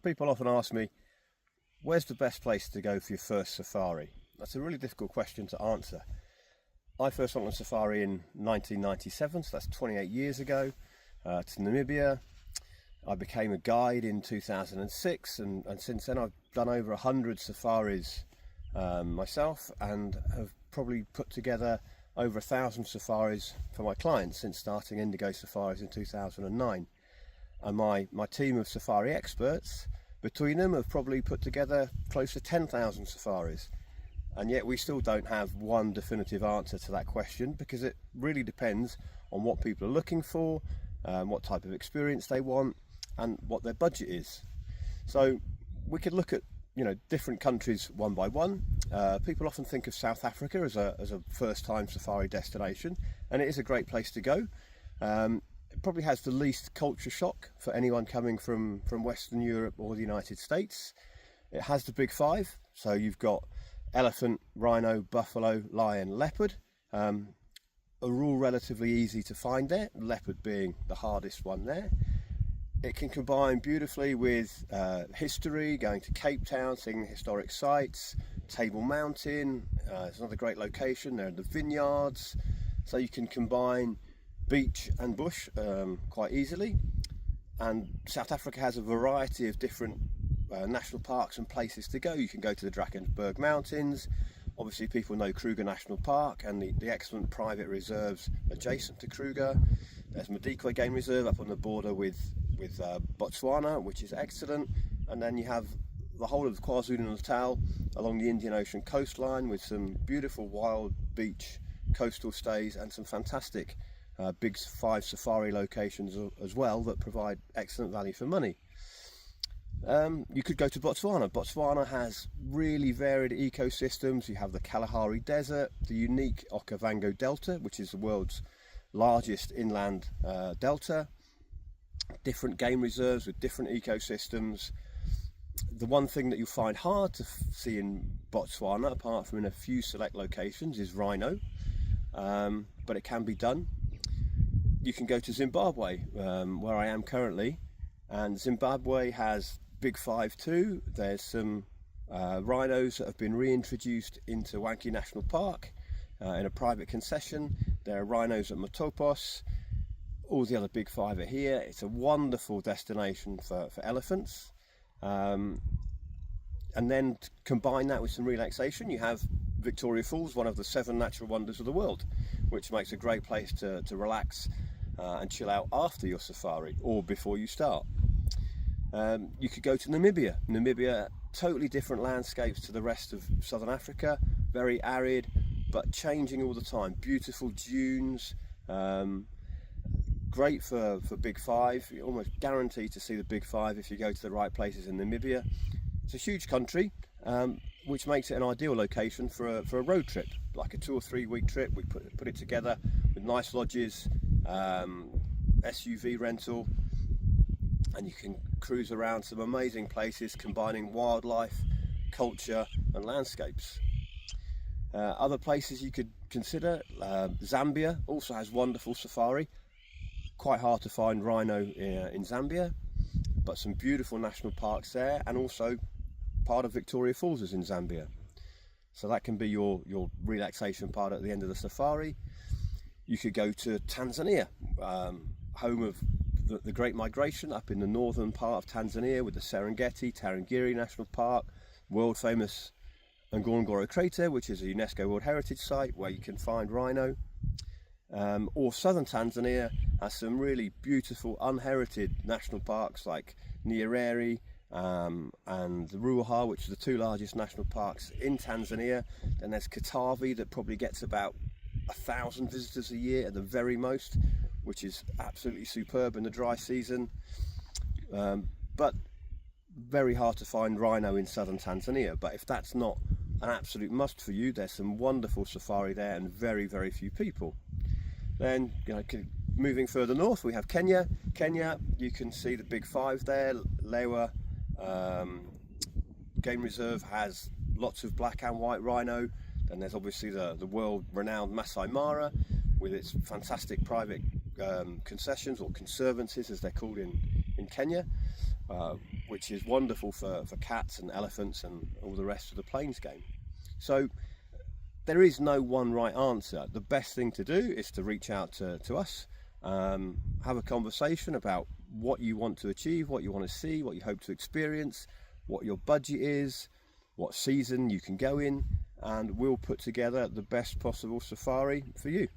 People often ask me, where's the best place to go for your first safari? That's a really difficult question to answer. I first went on safari in 1997, so that's 28 years ago, to Namibia. I became a guide in 2006, and since then I've done over 100 safaris myself, and have probably put together over 1,000 safaris for my clients since starting Indigo Safaris in 2009. And my team of safari experts, between them, have probably put together close to 10,000 safaris. And yet we still don't have one definitive answer to that question, because it really depends on what people are looking for, what type of experience they want, and what their budget is. So we could look at different countries one by one. People often think of South Africa as a first-time safari destination, and it is a great place to go. It probably has the least culture shock for anyone coming from Western Europe or the United States. It has the big five, so you've got elephant, rhino, buffalo, lion, leopard. Are all relatively easy to find there, leopard being the hardest one there. It can combine beautifully with history, going to Cape Town, seeing historic sites, Table Mountain, it's another great location. There are the vineyards, so you can combine beach and bush quite easily. And South Africa has a variety of different national parks and places to go. You can go to the Drakensberg Mountains. Obviously people know Kruger National Park and the excellent private reserves adjacent to Kruger. There's Madikwe Game Reserve up on the border with Botswana, which is excellent. And then you have the whole of KwaZulu-Natal along the Indian Ocean coastline, with some beautiful wild beach coastal stays and some fantastic big five safari locations as well that provide excellent value for money. You could go to Botswana. Botswana has really varied ecosystems. You have the Kalahari Desert, the unique Okavango Delta, which is the world's largest inland delta, different game reserves with different ecosystems. The one thing that you'll find hard to see in Botswana, apart from in a few select locations, is rhino, but it can be done. You can go to Zimbabwe, where I am currently, and Zimbabwe has big five too. There's some rhinos that have been reintroduced into Wankie National Park in a private concession. There are rhinos at Matopos. All the other big five are here. It's a wonderful destination for elephants. And then to combine that with some relaxation, you have Victoria Falls, one of the 7 natural wonders of the world, which makes a great place to relax and chill out after your safari or before you start. You could go to Namibia. Namibia, totally different landscapes to the rest of Southern Africa, very arid but changing all the time. Beautiful dunes, great for big five. You're almost guaranteed to see the big five if you go to the right places in Namibia. It's a huge country, which makes it an ideal location for a road trip, like a 2 or 3 week trip. We put it together with nice lodges, SUV rental, and you can cruise around some amazing places combining wildlife, culture and landscapes. Other places you could consider, Zambia also has wonderful safari. Quite hard to find rhino in Zambia, but some beautiful national parks there, and also part of Victoria Falls is in Zambia. So that can be your relaxation part at the end of the safari. You could go to Tanzania, home of the Great Migration, up in the northern part of Tanzania with the Serengeti, Tarangire National Park, world famous Ngorongoro Crater, which is a UNESCO World Heritage Site where you can find rhino. Or southern Tanzania has some really beautiful unherited national parks like Nyerere and Ruaha, which are the 2 largest national parks in Tanzania. Then there's Katavi, that probably gets about 1,000 visitors a year at the very most, which is absolutely superb in the dry season, but very hard to find rhino in southern Tanzania. But if that's not an absolute must for you, there's some wonderful safari there and very, very few people. Then moving further north, we have Kenya. Kenya, you can see the big five there. Lewa Game Reserve has lots of black and white rhino. Then there's obviously the world renowned Masai Mara with its fantastic private concessions or conservancies, as they're called in Kenya, which is wonderful for cats and elephants and all the rest of the plains game. So there is no one right answer. The best thing to do is to reach out to us, have a conversation about what you want to achieve, what you want to see, what you hope to experience, what your budget is, what season you can go in, and we'll put together the best possible safari for you.